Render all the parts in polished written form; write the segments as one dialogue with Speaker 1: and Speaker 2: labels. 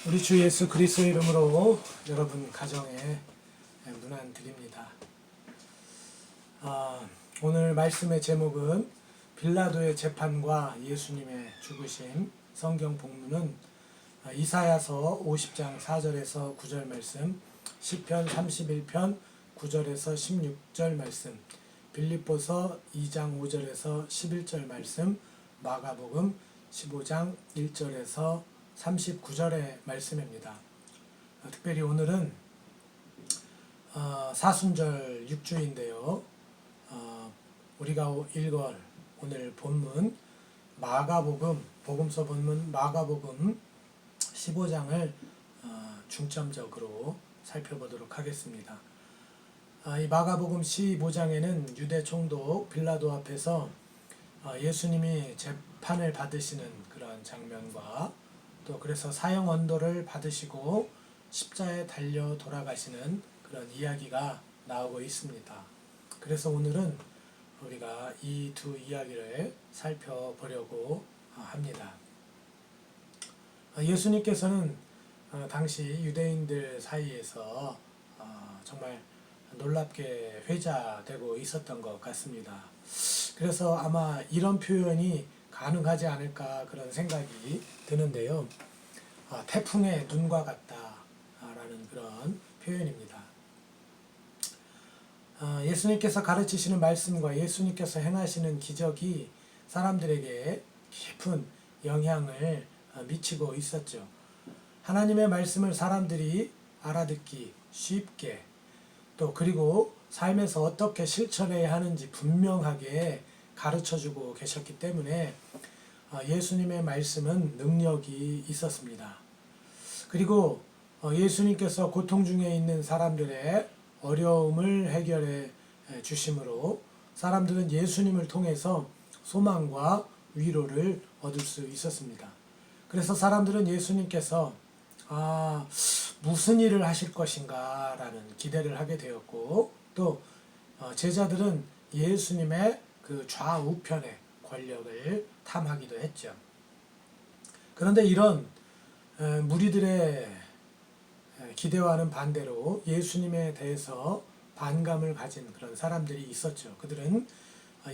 Speaker 1: 우리 주 예수 그리스도의 이름으로 여러분 가정에 문안 드립니다. 오늘 말씀의 제목은 빌라도의 재판과 예수님의 죽으심. 성경 본문은 이사야서 50장 4절에서 9절 말씀, 시편 31편 9절에서 16절 말씀, 빌립보서 2장 5절에서 11절 말씀, 마가복음 15장 1절에서 39절의 말씀입니다. 특별히 오늘은 사순절 6주인데요. 우리가 읽을 오늘 본문 마가복음, 복음서 본문 마가복음 15장을 중점적으로 살펴보도록 하겠습니다. 이 마가복음 15장에는 유대 총독 빌라도 앞에서 예수님이 재판을 받으시는 그런 장면과 또 그래서 사형 언도를 받으시고 십자에 달려 돌아가시는 그런 이야기가 나오고 있습니다. 그래서 오늘은 우리가 이 두 이야기를 살펴보려고 합니다. 예수님께서는 당시 유대인들 사이에서 정말 놀랍게 회자되고 있었던 것 같습니다. 그래서 아마 이런 표현이 가능하지 않을까 그런 생각이 드는데요. 태풍의 눈과 같다라는 그런 표현입니다. 예수님께서 가르치시는 말씀과 예수님께서 행하시는 기적이 사람들에게 깊은 영향을 미치고 있었죠. 하나님의 말씀을 사람들이 알아듣기 쉽게 또 그리고 삶에서 어떻게 실천해야 하는지 분명하게 가르쳐주고 계셨기 때문에 예수님의 말씀은 능력이 있었습니다. 그리고 예수님께서 고통 중에 있는 사람들의 어려움을 해결해 주심으로 사람들은 예수님을 통해서 소망과 위로를 얻을 수 있었습니다. 그래서 사람들은 예수님께서 무슨 일을 하실 것인가 라는 기대를 하게 되었고 또 제자들은 예수님의 그 좌우편의 권력을 탐하기도 했죠. 그런데 이런 무리들의 기대와는 반대로 예수님에 대해서 반감을 가진 그런 사람들이 있었죠. 그들은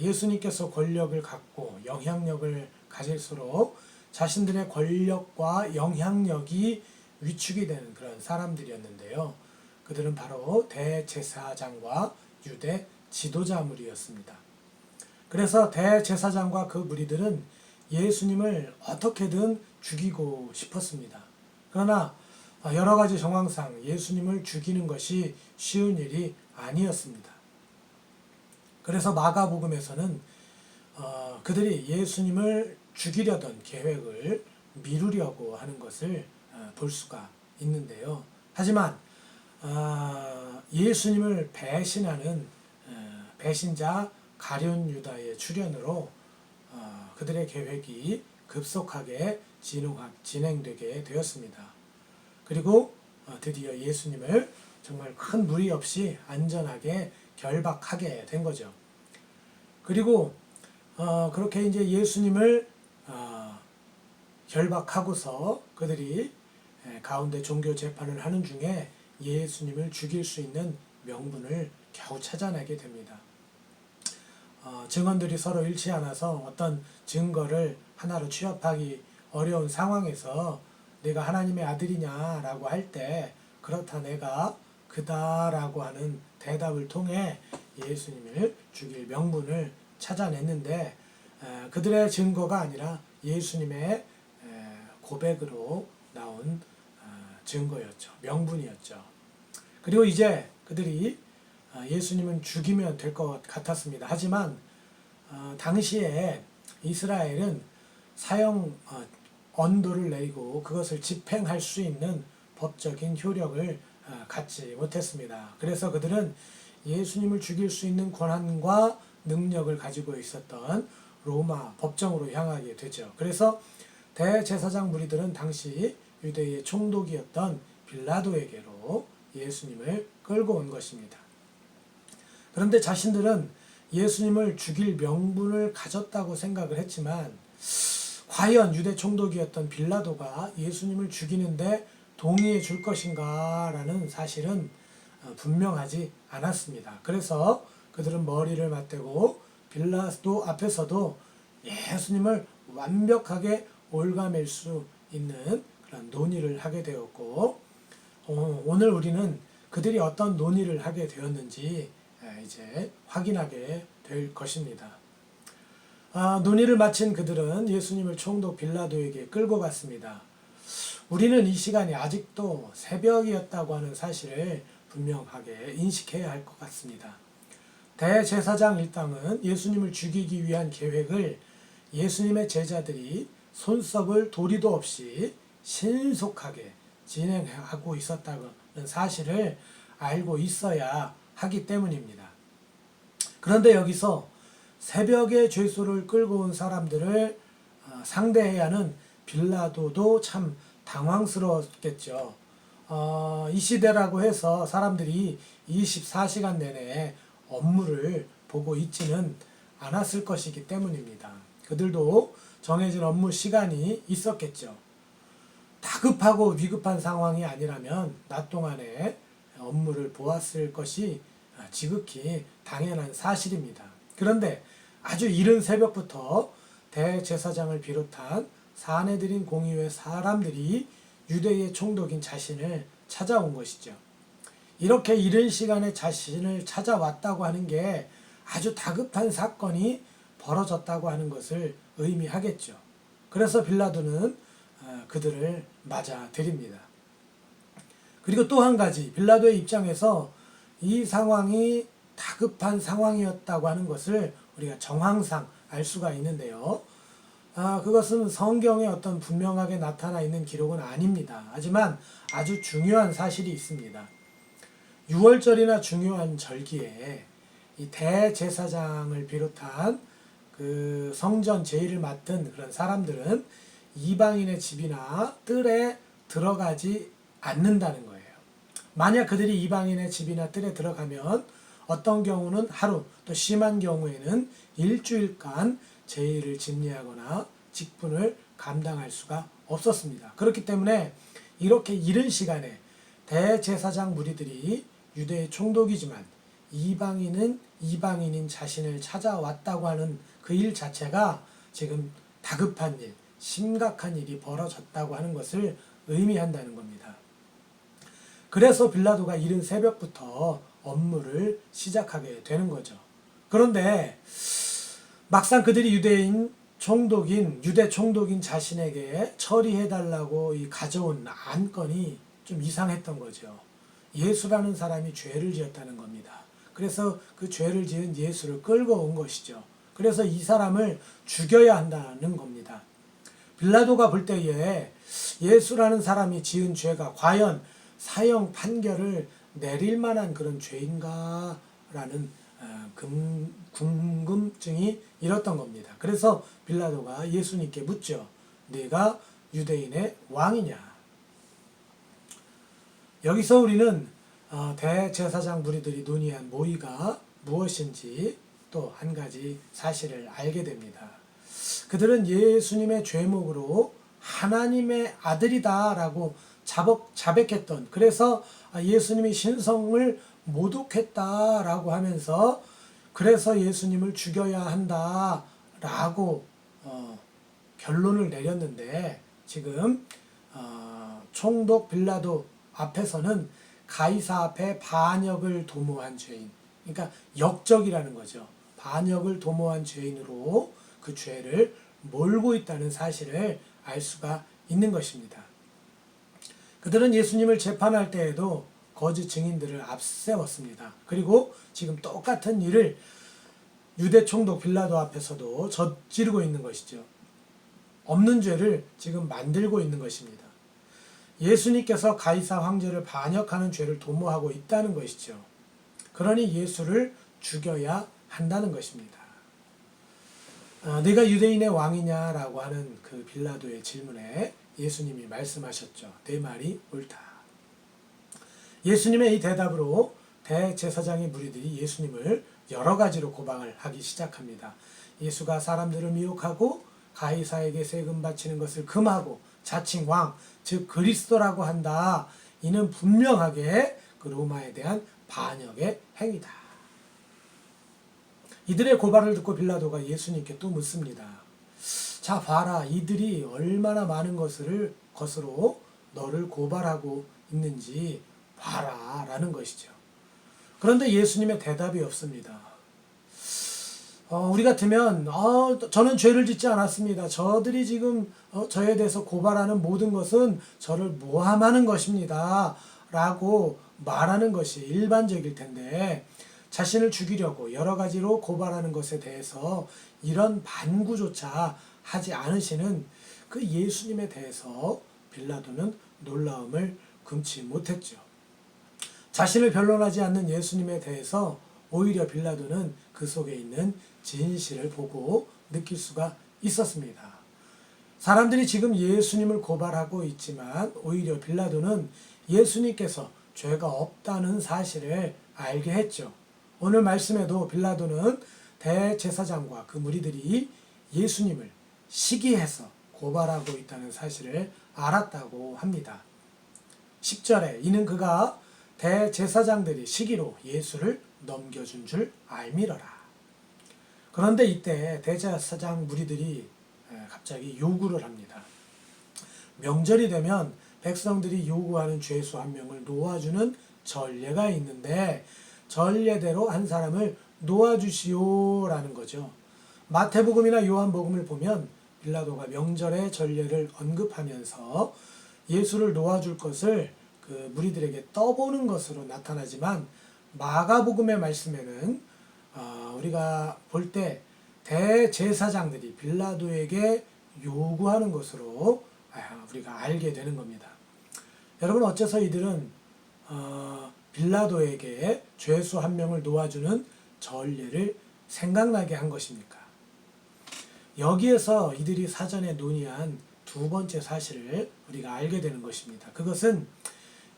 Speaker 1: 예수님께서 권력을 갖고 영향력을 가질수록 자신들의 권력과 영향력이 위축이 되는 그런 사람들이었는데요. 그들은 바로 대제사장과 유대 지도자 무리였습니다. 그래서 대제사장과 그 무리들은 예수님을 어떻게든 죽이고 싶었습니다. 그러나 여러 가지 정황상 예수님을 죽이는 것이 쉬운 일이 아니었습니다. 그래서 마가복음에서는 그들이 예수님을 죽이려던 계획을 미루려고 하는 것을 볼 수가 있는데요. 하지만 예수님을 배신하는 배신자 가룟 유다의 출현으로 그들의 계획이 급속하게 진행되게 되었습니다. 그리고 드디어 예수님을 정말 큰 무리 없이 안전하게 결박하게 된 거죠. 그리고 그렇게 이제 예수님을 결박하고서 그들이 가운데 종교 재판을 하는 중에 예수님을 죽일 수 있는 명분을 겨우 찾아내게 됩니다. 증언들이 서로 일치 않아서 어떤 증거를 하나로 취합하기 어려운 상황에서 내가 하나님의 아들이냐라고 할 때 그렇다 내가 그다라고 하는 대답을 통해 예수님을 죽일 명분을 찾아냈는데 그들의 증거가 아니라 예수님의 고백으로 나온 증거였죠. 명분이었죠. 그리고 이제 그들이 예수님은 죽이면 될 것 같았습니다. 하지만 당시에 이스라엘은 사형 언도를 내리고 그것을 집행할 수 있는 법적인 효력을 갖지 못했습니다. 그래서 그들은 예수님을 죽일 수 있는 권한과 능력을 가지고 있었던 로마 법정으로 향하게 되죠. 그래서 대제사장 무리들은 당시 유대의 총독이었던 빌라도에게로 예수님을 끌고 온 것입니다. 그런데 자신들은 예수님을 죽일 명분을 가졌다고 생각을 했지만 과연 유대 총독이었던 빌라도가 예수님을 죽이는데 동의해 줄 것인가 라는 사실은 분명하지 않았습니다. 그래서 그들은 머리를 맞대고 빌라도 앞에서도 예수님을 완벽하게 올가맬 수 있는 그런 논의를 하게 되었고, 오늘 우리는 그들이 어떤 논의를 하게 되었는지 이제 확인하게 될 것입니다. 논의를 마친 그들은 예수님을 총독 빌라도에게 끌고 갔습니다. 우리는 이 시간이 아직도 새벽이었다고 하는 사실을 분명하게 인식해야 할 것 같습니다. 대제사장 일당은 예수님을 죽이기 위한 계획을 예수님의 제자들이 손석을 도리도 없이 신속하게 진행하고 있었다는 사실을 알고 있어야 하기 때문입니다. 그런데 여기서 새벽에 죄수를 끌고 온 사람들을 상대해야 하는 빌라도도 참 당황스러웠겠죠. 이 시대라고 해서 사람들이 24시간 내내 업무를 보고 있지는 않았을 것이기 때문입니다. 그들도 정해진 업무 시간이 있었겠죠. 다급하고 위급한 상황이 아니라면 낮 동안에 업무를 보았을 것이 지극히 당연한 사실입니다. 그런데 아주 이른 새벽부터 대제사장을 비롯한 사내들인 공의회 사람들이 유대의 총독인 자신을 찾아온 것이죠. 이렇게 이른 시간에 자신을 찾아왔다고 하는 게 아주 다급한 사건이 벌어졌다고 하는 것을 의미하겠죠. 그래서 빌라도는 그들을 맞아들입니다. 그리고 또 한 가지, 빌라도의 입장에서 이 상황이 다급한 상황이었다고 하는 것을 우리가 정황상 알 수가 있는데요. 그것은 성경에 어떤 분명하게 나타나 있는 기록은 아닙니다. 하지만 아주 중요한 사실이 있습니다. 6월절이나 중요한 절기에 이 대제사장을 비롯한 그 성전 제의를 맡은 그런 사람들은 이방인의 집이나 뜰에 들어가지 않는다는 거예요. 만약 그들이 이방인의 집이나 뜰에 들어가면 어떤 경우는 하루, 또 심한 경우에는 일주일간 제의를 집리하거나 직분을 감당할 수가 없었습니다. 그렇기 때문에 이렇게 이른 시간에 대제사장 무리들이 유대의 총독이지만 이방인인 자신을 찾아왔다고 하는 그 일 자체가 지금 다급한 일, 심각한 일이 벌어졌다고 하는 것을 의미한다는 겁니다. 그래서 빌라도가 이른 새벽부터 업무를 시작하게 되는 거죠. 그런데 막상 그들이 유대 총독인 자신에게 처리해달라고 가져온 안건이 좀 이상했던 거죠. 예수라는 사람이 죄를 지었다는 겁니다. 그래서 그 죄를 지은 예수를 끌고 온 것이죠. 그래서 이 사람을 죽여야 한다는 겁니다. 빌라도가 볼 때에 예수라는 사람이 지은 죄가 과연 사형 판결을 내릴 만한 그런 죄인가 라는 궁금증이 일었던 겁니다. 그래서 빌라도가 예수님께 묻죠. 네가 유대인의 왕이냐? 여기서 우리는 대제사장 무리들이 논의한 모의가 무엇인지 또 한 가지 사실을 알게 됩니다. 그들은 예수님의 죄목으로 하나님의 아들이다라고 자백했던, 그래서 예수님이 신성을 모독했다라고 하면서 그래서 예수님을 죽여야 한다라고 결론을 내렸는데, 지금 총독 빌라도 앞에서는 가이사 앞에 반역을 도모한 죄인, 그러니까 역적이라는 거죠. 반역을 도모한 죄인으로 그 죄를 몰고 있다는 사실을 알 수가 있는 것입니다. 그들은 예수님을 재판할 때에도 거짓 증인들을 앞세웠습니다. 그리고 지금 똑같은 일을 유대 총독 빌라도 앞에서도 저지르고 있는 것이죠. 없는 죄를 지금 만들고 있는 것입니다. 예수님께서 가이사 황제를 반역하는 죄를 도모하고 있다는 것이죠. 그러니 예수를 죽여야 한다는 것입니다. 네가 유대인의 왕이냐라고 하는 그 빌라도의 질문에 예수님이 말씀하셨죠. 내 말이 옳다. 예수님의 이 대답으로 대제사장의 무리들이 예수님을 여러 가지로 고방을 하기 시작합니다. 예수가 사람들을 미혹하고 가이사에게 세금 바치는 것을 금하고 자칭 왕, 즉 그리스도라고 한다. 이는 분명하게 그 로마에 대한 반역의 행위다. 이들의 고발을 듣고 빌라도가 예수님께 또 묻습니다. 자, 봐라. 이들이 얼마나 많은 것으로 너를 고발하고 있는지 봐라. 라는 것이죠. 그런데 예수님의 대답이 없습니다. 우리 같으면 저는 죄를 짓지 않았습니다. 저들이 지금 저에 대해서 고발하는 모든 것은 저를 모함하는 것입니다. 라고 말하는 것이 일반적일 텐데 자신을 죽이려고 여러 가지로 고발하는 것에 대해서 이런 반구조차 하지 않으시는 그 예수님에 대해서 빌라도는 놀라움을 금치 못했죠. 자신을 변론하지 않는 예수님에 대해서 오히려 빌라도는 그 속에 있는 진실을 보고 느낄 수가 있었습니다. 사람들이 지금 예수님을 고발하고 있지만 오히려 빌라도는 예수님께서 죄가 없다는 사실을 알게 했죠. 오늘 말씀에도 빌라도는 대제사장과 그 무리들이 예수님을 시기해서 고발하고 있다는 사실을 알았다고 합니다. 10절에 이는 그가 대제사장들이 시기로 예수를 넘겨준 줄 알미러라. 그런데 이때 대제사장 무리들이 갑자기 요구를 합니다. 명절이 되면 백성들이 요구하는 죄수 한 명을 놓아주는 전례가 있는데 전례대로 한 사람을 놓아주시오라는 거죠. 마태복음이나 요한복음을 보면 빌라도가 명절의 전례를 언급하면서 예수를 놓아줄 것을 그 무리들에게 떠보는 것으로 나타나지만 마가복음의 말씀에는 우리가 볼 때 대제사장들이 빌라도에게 요구하는 것으로 우리가 알게 되는 겁니다. 여러분 어째서 이들은 빌라도에게 죄수 한 명을 놓아주는 전례를 생각나게 한 것입니까? 여기에서 이들이 사전에 논의한 두 번째 사실을 우리가 알게 되는 것입니다. 그것은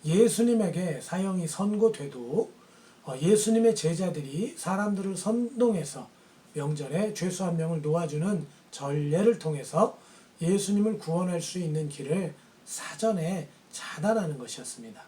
Speaker 1: 예수님에게 사형이 선고돼도 예수님의 제자들이 사람들을 선동해서 명절에 죄수 한 명을 놓아주는 전례를 통해서 예수님을 구원할 수 있는 길을 사전에 차단하는 것이었습니다.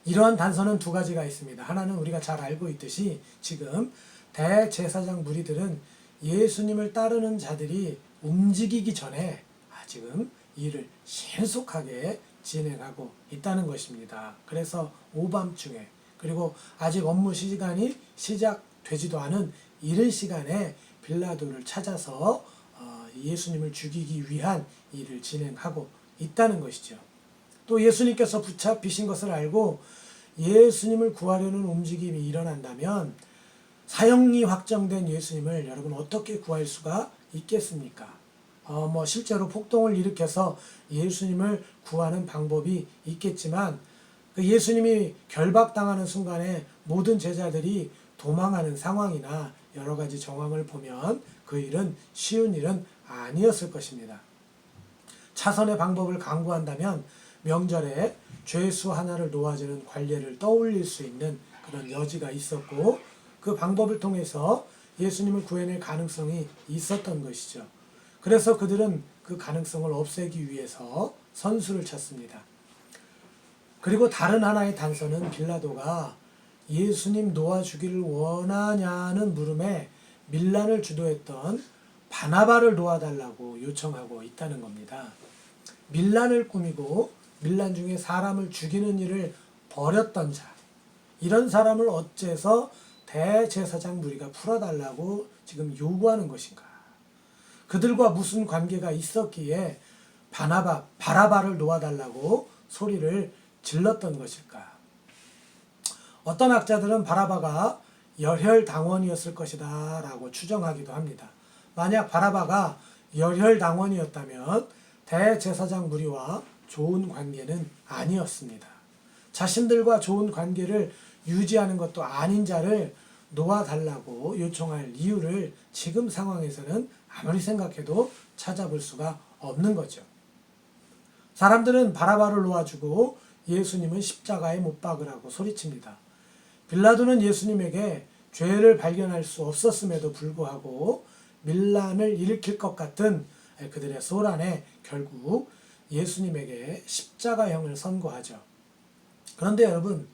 Speaker 1: 이러한 단서는 두 가지가 있습니다. 하나는 우리가 잘 알고 있듯이 지금 대제사장 무리들은 예수님을 따르는 자들이 움직이기 전에 지금 일을 신속하게 진행하고 있다는 것입니다. 그래서 오밤중에 그리고 아직 업무 시간이 시작되지도 않은 이른 시간에 빌라도를 찾아서 예수님을 죽이기 위한 일을 진행하고 있다는 것이죠. 또 예수님께서 붙잡히신 것을 알고 예수님을 구하려는 움직임이 일어난다면 사형이 확정된 예수님을 여러분 어떻게 구할 수가 있겠습니까? 실제로 폭동을 일으켜서 예수님을 구하는 방법이 있겠지만 그 예수님이 결박당하는 순간에 모든 제자들이 도망하는 상황이나 여러 가지 정황을 보면 그 일은 쉬운 일은 아니었을 것입니다. 차선의 방법을 강구한다면 명절에 죄수 하나를 놓아주는 관례를 떠올릴 수 있는 그런 여지가 있었고 그 방법을 통해서 예수님을 구해낼 가능성이 있었던 것이죠. 그래서 그들은 그 가능성을 없애기 위해서 선수를 쳤습니다. 그리고 다른 하나의 단서는 빌라도가 예수님 놓아주기를 원하냐는 물음에 밀란을 주도했던 바나바를 놓아달라고 요청하고 있다는 겁니다. 밀란을 꾸미고 밀란 중에 사람을 죽이는 일을 벌였던 자, 이런 사람을 어째서 대제사장 무리가 풀어달라고 지금 요구하는 것인가? 그들과 무슨 관계가 있었기에 바라바를 놓아달라고 소리를 질렀던 것일까? 어떤 학자들은 바라바가 열혈당원이었을 것이다 라고 추정하기도 합니다. 만약 바라바가 열혈당원이었다면 대제사장 무리와 좋은 관계는 아니었습니다. 자신들과 좋은 관계를 유지하는 것도 아닌 자를 놓아달라고 요청할 이유를 지금 상황에서는 아무리 생각해도 찾아볼 수가 없는 거죠. 사람들은 바라바를 놓아주고 예수님은 십자가에 못 박으라고 소리칩니다. 빌라도는 예수님에게 죄를 발견할 수 없었음에도 불구하고 밀란을 일으킬 것 같은 그들의 소란에 결국 예수님에게 십자가형을 선고하죠. 그런데 여러분,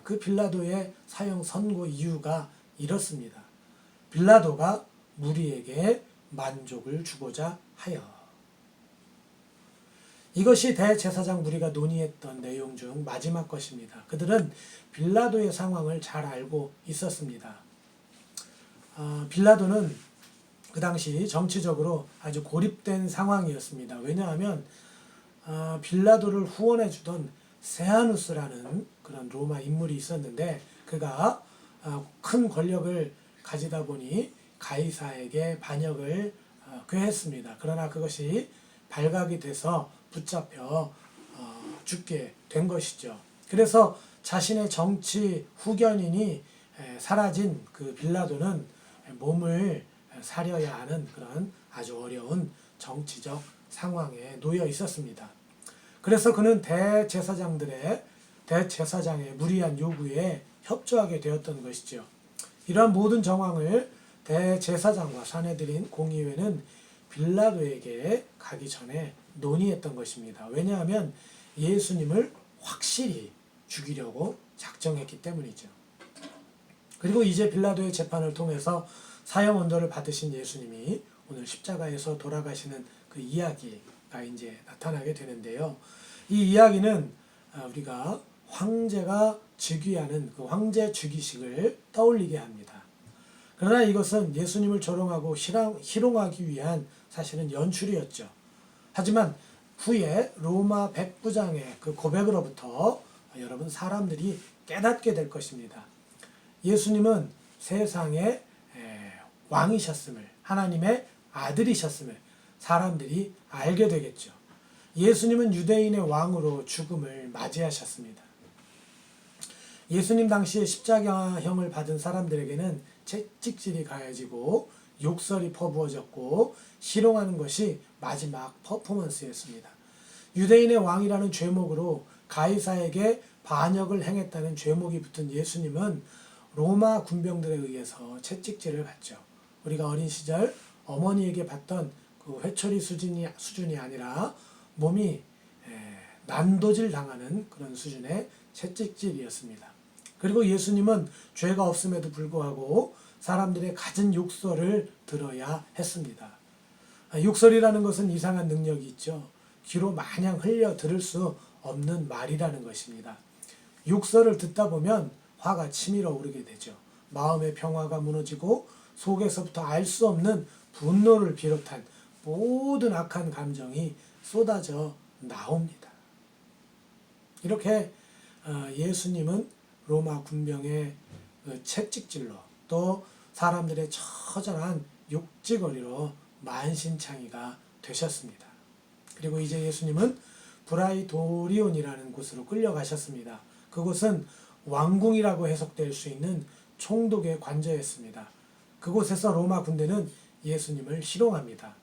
Speaker 1: 그 빌라도의 사형 선고 이유가 이렇습니다. 빌라도가 무리에게 만족을 주고자 하여. 이것이 대제사장 무리가 논의했던 내용 중 마지막 것입니다. 그들은 빌라도의 상황을 잘 알고 있었습니다. 빌라도는 그 당시 정치적으로 아주 고립된 상황이었습니다. 왜냐하면 빌라도를 후원해 주던 세아누스라는 그런 로마 인물이 있었는데 그가 큰 권력을 가지다 보니 가이사에게 반역을 꾀했습니다. 그러나 그것이 발각이 돼서 붙잡혀 죽게 된 것이죠. 그래서 자신의 정치 후견인이 사라진 그 빌라도는 몸을 사려야 하는 그런 아주 어려운 정치적 상황에 놓여 있었습니다. 그래서 그는 대제사장의 무리한 요구에 협조하게 되었던 것이죠. 이러한 모든 정황을 대제사장과 사내들인 공의회는 빌라도에게 가기 전에 논의했던 것입니다. 왜냐하면 예수님을 확실히 죽이려고 작정했기 때문이죠. 그리고 이제 빌라도의 재판을 통해서 사형 언도를 받으신 예수님이 오늘 십자가에서 돌아가시는 그 이야기가 이제 나타나게 되는데요. 이 이야기는 우리가 황제가 즉위하는 그 황제 즉위식을 떠올리게 합니다. 그러나 이것은 예수님을 조롱하고 희롱하기 위한 사실은 연출이었죠. 하지만 후에 로마 백부장의 그 고백으로부터 여러분 사람들이 깨닫게 될 것입니다. 예수님은 세상의 왕이셨음을, 하나님의 아들이셨음을 사람들이 알게 되겠죠. 예수님은 유대인의 왕으로 죽음을 맞이하셨습니다. 예수님 당시에 십자가형을 받은 사람들에게는 채찍질이 가해지고 욕설이 퍼부어졌고 희롱하는 것이 마지막 퍼포먼스였습니다. 유대인의 왕이라는 죄목으로 가이사에게 반역을 행했다는 죄목이 붙은 예수님은 로마 군병들에 의해서 채찍질을 받죠. 우리가 어린 시절 어머니에게 받던 그 회초리 수준이 아니라 몸이 난도질 당하는 그런 수준의 채찍질이었습니다. 그리고 예수님은 죄가 없음에도 불구하고 사람들의 갖은 욕설을 들어야 했습니다. 욕설이라는 것은 이상한 능력이 있죠. 귀로 마냥 흘려 들을 수 없는 말이라는 것입니다. 욕설을 듣다 보면 화가 치밀어 오르게 되죠. 마음의 평화가 무너지고 속에서부터 알 수 없는 분노를 비롯한 모든 악한 감정이 쏟아져 나옵니다. 이렇게 예수님은 로마 군병의 채찍질로 또 사람들의 처절한 욕지거리로 만신창이가 되셨습니다. 그리고 이제 예수님은 브라이도리온이라는 곳으로 끌려가셨습니다. 그곳은 왕궁이라고 해석될 수 있는 총독의 관저였습니다. 그곳에서 로마 군대는 예수님을 희롱합니다.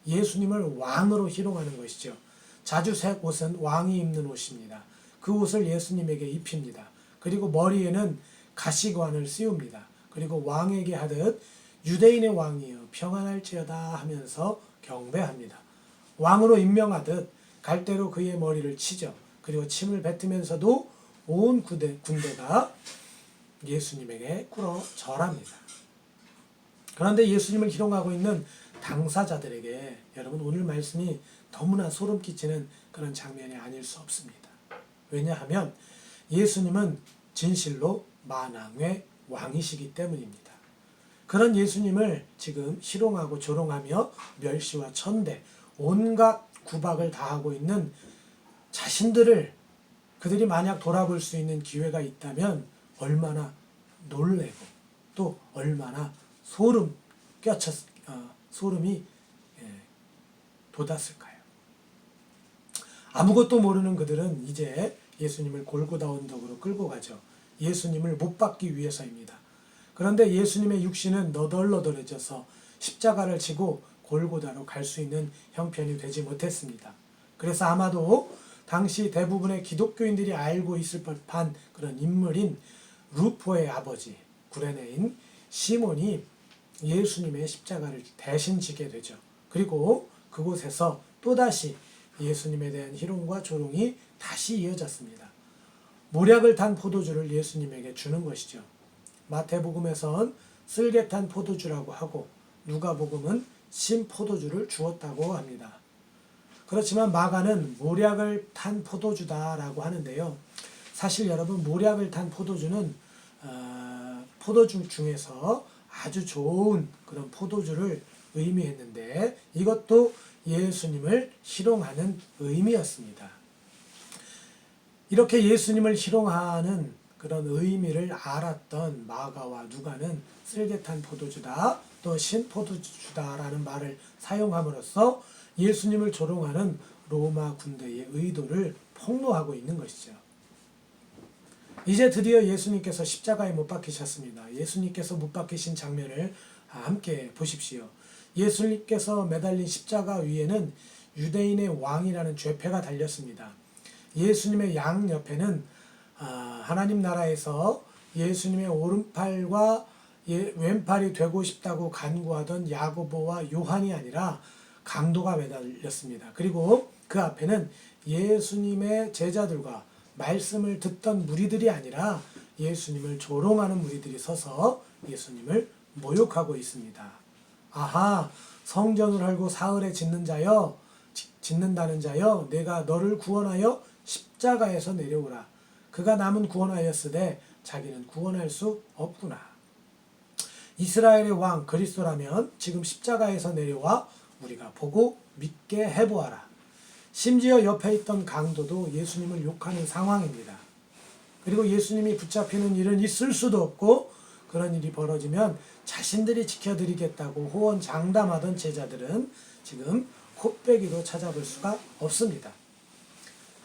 Speaker 1: 예수님을 왕으로 희롱하는 것이죠. 자주색 옷은 왕이 입는 옷입니다. 그 옷을 예수님에게 입힙니다. 그리고 머리에는 가시관을 씌웁니다. 그리고 왕에게 하듯 유대인의 왕이여 평안할지어다 하면서 경배합니다. 왕으로 임명하듯 갈대로 그의 머리를 치죠. 그리고 침을 뱉으면서도 온 군대가 예수님에게 꿇어 절합니다. 그런데 예수님을 희롱하고 있는 당사자들에게 여러분 오늘 말씀이 너무나 소름 끼치는 그런 장면이 아닐 수 없습니다. 왜냐하면 예수님은 진실로 만왕의 왕이시기 때문입니다. 그런 예수님을 지금 희롱하고 조롱하며 멸시와 천대, 온갖 구박을 다하고 있는 자신들을 그들이 만약 돌아볼 수 있는 기회가 있다면 얼마나 놀래고 또 얼마나 소름이 돋았을까요? 아무것도 모르는 그들은 이제 예수님을 골고다 언덕으로 끌고 가죠. 예수님을 못 박기 위해서입니다. 그런데 예수님의 육신은 너덜너덜해져서 십자가를 지고 골고다로 갈 수 있는 형편이 되지 못했습니다. 그래서 아마도 당시 대부분의 기독교인들이 알고 있을 법한 그런 인물인 루포의 아버지 구레네인 시몬이 예수님의 십자가를 대신 지게 되죠. 그리고 그곳에서 또다시 예수님에 대한 희롱과 조롱이 다시 이어졌습니다. 모략을 탄 포도주를 예수님에게 주는 것이죠. 마태복음에선 쓸개 탄 포도주라고 하고 누가복음은 신 포도주를 주었다고 합니다. 그렇지만 마가는 모략을 탄 포도주다라고 하는데요. 사실 여러분, 모략을 탄 포도주는 포도주 중에서 아주 좋은 그런 포도주를 의미했는데 이것도 예수님을 희롱하는 의미였습니다. 이렇게 예수님을 희롱하는 그런 의미를 알았던 마가와 누가는 쓸개탄 포도주다, 또 신포도주다라는 말을 사용함으로써 예수님을 조롱하는 로마 군대의 의도를 폭로하고 있는 것이죠. 이제 드디어 예수님께서 십자가에 못 박히셨습니다. 예수님께서 못 박히신 장면을 함께 보십시오. 예수님께서 매달린 십자가 위에는 유대인의 왕이라는 죄패가 달렸습니다. 예수님의 양옆에는 하나님 나라에서 예수님의 오른팔과 왼팔이 되고 싶다고 간구하던 야고보와 요한이 아니라 강도가 매달렸습니다. 그리고 그 앞에는 예수님의 제자들과 말씀을 듣던 무리들이 아니라 예수님을 조롱하는 무리들이 서서 예수님을 모욕하고 있습니다. 아하, 성전을 헐고 사흘에 짓는다는 자여, 내가 너를 구원하여 십자가에서 내려오라. 그가 남은 구원하였으되 자기는 구원할 수 없구나. 이스라엘의 왕 그리스도라면 지금 십자가에서 내려와 우리가 보고 믿게 해보아라. 심지어 옆에 있던 강도도 예수님을 욕하는 상황입니다. 그리고 예수님이 붙잡히는 일은 있을 수도 없고 그런 일이 벌어지면 자신들이 지켜드리겠다고 호언장담하던 제자들은 지금 코빼기로 찾아볼 수가 없습니다.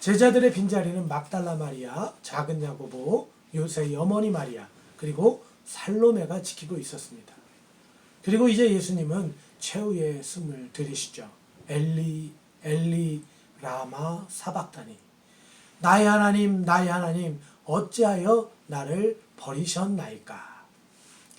Speaker 1: 제자들의 빈자리는 막달라 마리아, 작은 야고보, 요새의 어머니 마리아, 그리고 살로메가 지키고 있었습니다. 그리고 이제 예수님은 최후의 숨을 들이시죠. 엘리 엘리 라마 사박다니, 나의 하나님 나의 하나님 어찌하여 나를 버리셨나이까.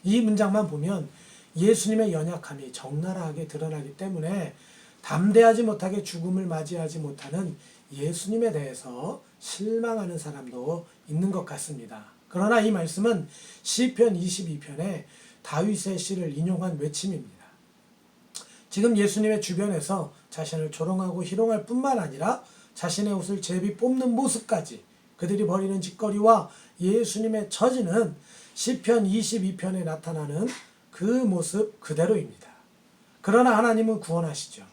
Speaker 1: 이 문장만 보면 예수님의 연약함이 적나라하게 드러나기 때문에 담대하지 못하게 죽음을 맞이하지 못하는 예수님에 대해서 실망하는 사람도 있는 것 같습니다. 그러나 이 말씀은 시편 22편에 다윗의 시를 인용한 외침입니다. 지금 예수님의 주변에서 자신을 조롱하고 희롱할 뿐만 아니라 자신의 옷을 제비 뽑는 모습까지, 그들이 벌이는 짓거리와 예수님의 처지는 시편 22편에 나타나는 그 모습 그대로입니다. 그러나 하나님은 구원하시죠.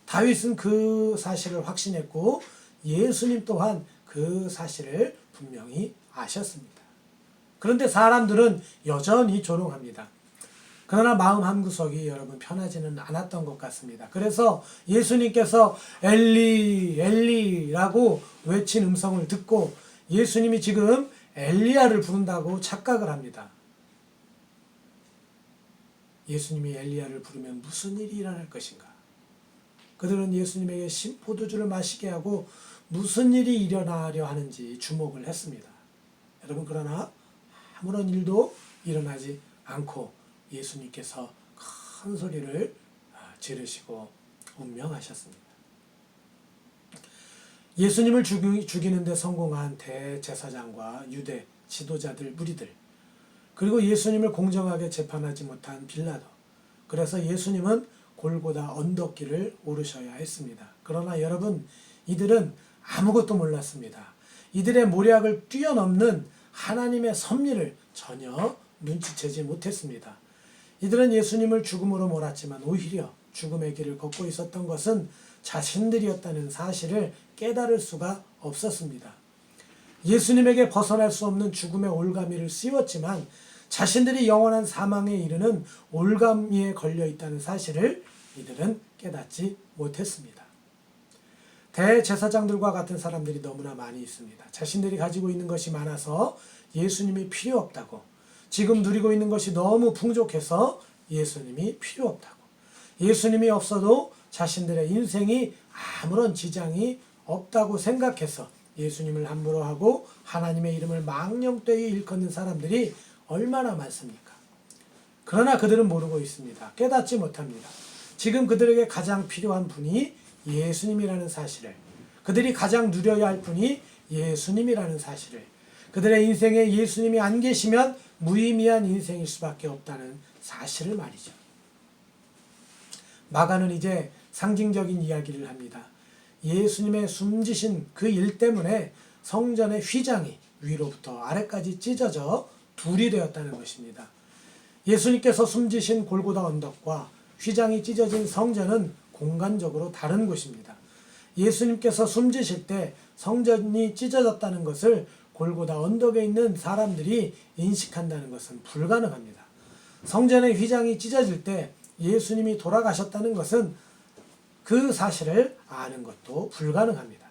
Speaker 1: 다윗은 그 사실을 확신했고 예수님 또한 그 사실을 분명히 아셨습니다. 그런데 사람들은 여전히 조롱합니다. 그러나 마음 한구석이 여러분 편하지는 않았던 것 같습니다. 그래서 예수님께서 엘리 엘리라고 외친 음성을 듣고 예수님이 지금 엘리야를 부른다고 착각을 합니다. 예수님이 엘리야를 부르면 무슨 일이 일어날 것인가? 그들은 예수님에게 신포도주를 마시게 하고 무슨 일이 일어나려 하는지 주목을 했습니다. 여러분, 그러나 아무런 일도 일어나지 않고 예수님께서 큰 소리를 지르시고 운명하셨습니다. 예수님을 죽이는 데 성공한 대제사장과 유대 지도자들 무리들, 그리고 예수님을 공정하게 재판하지 못한 빌라도, 그래서 예수님은 골고다 언덕길을 오르셔야 했습니다. 그러나 여러분, 이들은 아무것도 몰랐습니다. 이들의 모략을 뛰어넘는 하나님의 섭리를 전혀 눈치채지 못했습니다. 이들은 예수님을 죽음으로 몰았지만 오히려 죽음의 길을 걷고 있었던 것은 자신들이었다는 사실을 깨달을 수가 없었습니다. 예수님에게 벗어날 수 없는 죽음의 올가미를 씌웠지만 자신들이 영원한 사망에 이르는 올가미에 걸려 있다는 사실을 이들은 깨닫지 못했습니다. 대제사장들과 같은 사람들이 너무나 많이 있습니다. 자신들이 가지고 있는 것이 많아서 예수님이 필요 없다고, 지금 누리고 있는 것이 너무 풍족해서 예수님이 필요 없다고, 예수님이 없어도 자신들의 인생이 아무런 지장이 없다고 생각해서 예수님을 함부로 하고 하나님의 이름을 망령되이 일컫는 사람들이 얼마나 많습니까? 그러나 그들은 모르고 있습니다. 깨닫지 못합니다. 지금 그들에게 가장 필요한 분이 예수님이라는 사실을, 그들이 가장 누려야 할 분이 예수님이라는 사실을, 그들의 인생에 예수님이 안 계시면 무의미한 인생일 수밖에 없다는 사실을 말이죠. 마가는 이제 상징적인 이야기를 합니다. 예수님의 숨지신 그 일 때문에 성전의 휘장이 위로부터 아래까지 찢어져 둘이 되었다는 것입니다. 예수님께서 숨지신 골고다 언덕과 휘장이 찢어진 성전은 공간적으로 다른 곳입니다. 예수님께서 숨지실 때 성전이 찢어졌다는 것을 골고다 언덕에 있는 사람들이 인식한다는 것은 불가능합니다. 성전의 휘장이 찢어질 때 예수님이 돌아가셨다는 것은 그 사실을 아는 것도 불가능합니다.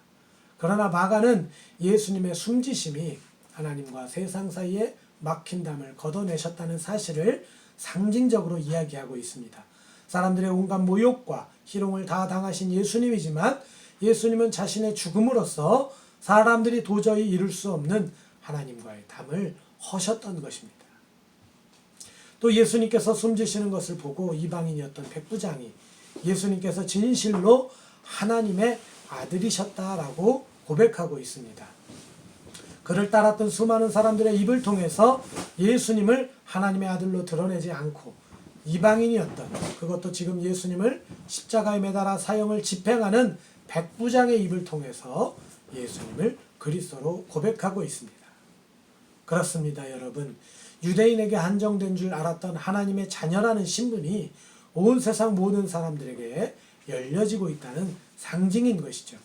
Speaker 1: 그러나 마가는 예수님의 숨지심이 하나님과 세상 사이에 막힌 담을 걷어내셨다는 사실을 상징적으로 이야기하고 있습니다. 사람들의 온갖 모욕과 희롱을 다 당하신 예수님이지만 예수님은 자신의 죽음으로써 사람들이 도저히 이룰 수 없는 하나님과의 담을 허셨던 것입니다. 또 예수님께서 숨지시는 것을 보고 이방인이었던 백부장이 예수님께서 진실로 하나님의 아들이셨다라고 고백하고 있습니다. 그를 따랐던 수많은 사람들의 입을 통해서 예수님을 하나님의 아들로 드러내지 않고 이방인이었던, 그것도 지금 예수님을 십자가에 매달아 사형을 집행하는 백부장의 입을 통해서 예수님을 그리스도로 고백하고 있습니다. 그렇습니다, 여러분. 유대인에게 한정된 줄 알았던 하나님의 자녀라는 신분이 온 세상 모든 사람들에게 열려지고 있다는 상징인 것이죠.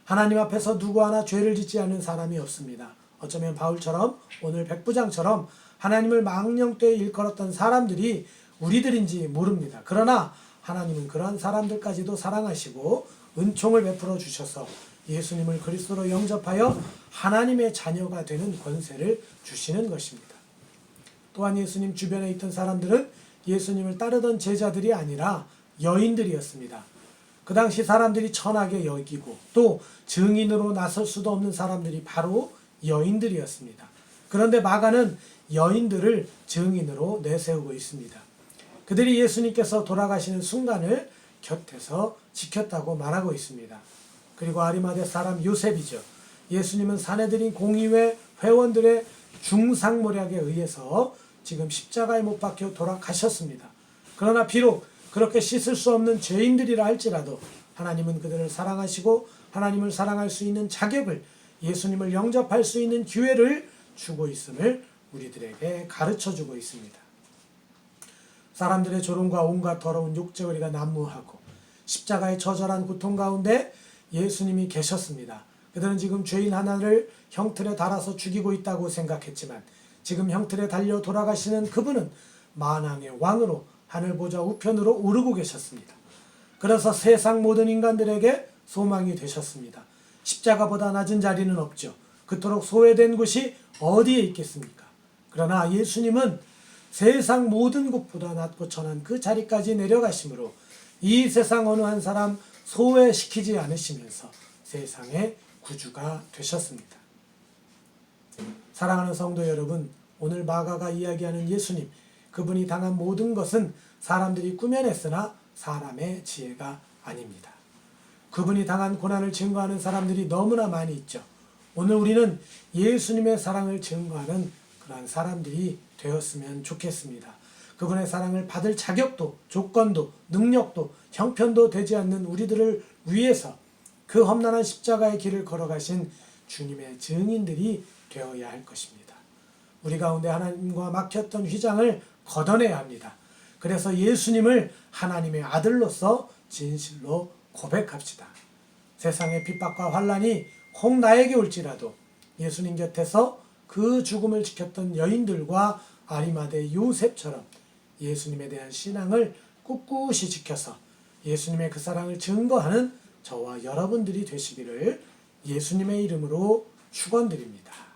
Speaker 1: 하나님 앞에서 누구 하나 죄를 짓지 않는 사람이 없습니다. 어쩌면 바울처럼 오늘 백부장처럼 하나님을 망령되이 일컬었던 사람들이 우리들인지 모릅니다. 그러나 하나님은 그러한 사람들까지도 사랑하시고 은총을 베풀어 주셔서 예수님을 그리스도로 영접하여 하나님의 자녀가 되는 권세를 주시는 것입니다. 또한 예수님 주변에 있던 사람들은 예수님을 따르던 제자들이 아니라 여인들이었습니다. 그 당시 사람들이 천하게 여기고 또 증인으로 나설 수도 없는 사람들이 바로 여인들이었습니다. 그런데 마가는 여인들을 증인으로 내세우고 있습니다. 그들이 예수님께서 돌아가시는 순간을 곁에서 지켰다고 말하고 있습니다. 그리고 아리마대 사람 요셉이죠. 예수님은 사내들인 공의회 회원들의 중상모략에 의해서 지금 십자가에 못 박혀 돌아가셨습니다. 그러나 비록 그렇게 씻을 수 없는 죄인들이라 할지라도 하나님은 그들을 사랑하시고 하나님을 사랑할 수 있는 자격을, 예수님을 영접할 수 있는 기회를 주고 있음을 우리들에게 가르쳐주고 있습니다. 사람들의 조롱과 온갖 더러운 욕제거리가 난무하고 십자가의 처절한 고통 가운데 예수님이 계셨습니다. 그들은 지금 죄인 하나를 형틀에 달아서 죽이고 있다고 생각했지만 지금 형틀에 달려 돌아가시는 그분은 만왕의 왕으로 하늘 보좌 우편으로 오르고 계셨습니다. 그래서 세상 모든 인간들에게 소망이 되셨습니다. 십자가보다 낮은 자리는 없죠. 그토록 소외된 곳이 어디에 있겠습니까? 그러나 예수님은 세상 모든 곳보다 낮고 천한 그 자리까지 내려가심으로 이 세상 어느 한 사람 소외시키지 않으시면서 세상의 구주가 되셨습니다. 사랑하는 성도 여러분, 오늘 마가가 이야기하는 예수님, 그분이 당한 모든 것은 사람들이 꾸며냈으나 사람의 지혜가 아닙니다. 그분이 당한 고난을 증거하는 사람들이 너무나 많이 있죠. 오늘 우리는 예수님의 사랑을 증거하는 그러한 사람들이 되었으면 좋겠습니다. 그분의 사랑을 받을 자격도, 조건도, 능력도, 형편도 되지 않는 우리들을 위해서 그 험난한 십자가의 길을 걸어가신 주님의 증인들이 되어야 할 것입니다. 우리 가운데 하나님과 막혔던 휘장을 걷어내야 합니다. 그래서 예수님을 하나님의 아들로서 진실로 고백합시다. 세상의 핍박과 환난이 혹 나에게 올지라도 예수님 곁에서 그 죽음을 지켰던 여인들과 아리마대 요셉처럼 예수님에 대한 신앙을 꿋꿋이 지켜서 예수님의 그 사랑을 증거하는 저와 여러분들이 되시기를 예수님의 이름으로 축원드립니다.